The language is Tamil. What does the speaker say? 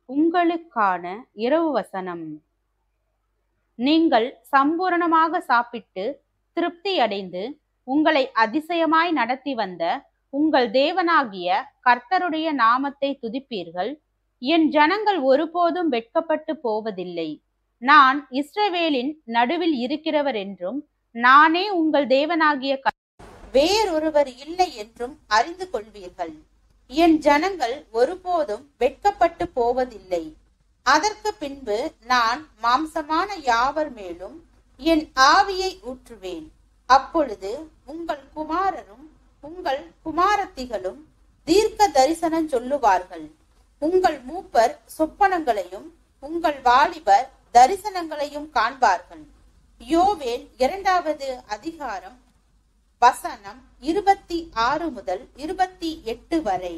உங்களுக்கான இரவு வசனம். நீங்கள் சம்பூரணமாக சாப்பிட்டு திருப்தி அடைந்து உங்களை அதிசயமாய் நடத்தி வந்த உங்கள் தேவனாகிய கர்த்தருடைய நாமத்தை துதிப்பீர்கள். என் ஜனங்கள் ஒருபோதும் வெட்கப்பட்டு போவதில்லை. நான் இஸ்ரவேலின் நடுவில் இருக்கிறவர் என்றும் நானே உங்கள் தேவனாகிய வேறொருவர் இல்லை என்றும் அறிந்து கொள்வீர்கள். என் ஜனங்கள் ஒருபோதும் வெட்கப்பட்டு போவதில்லை. அதற்கு பின்பு நான் மாம்சமான யாவர் மேலும் என் ஆவியை ஊற்றுவேன். அப்பொழுது உங்கள் குமாரரும் உங்கள் குமாரத்திகளும் தீர்க்க தரிசனம் சொல்லுவார்கள். உங்கள் மூப்பர் சொப்பனங்களையும் உங்கள் வாலிபர் தரிசனங்களையும் காண்பார்கள். யோவேல் 2வது அதிகாரம் வசனம் 26 முதல் 28 வரை.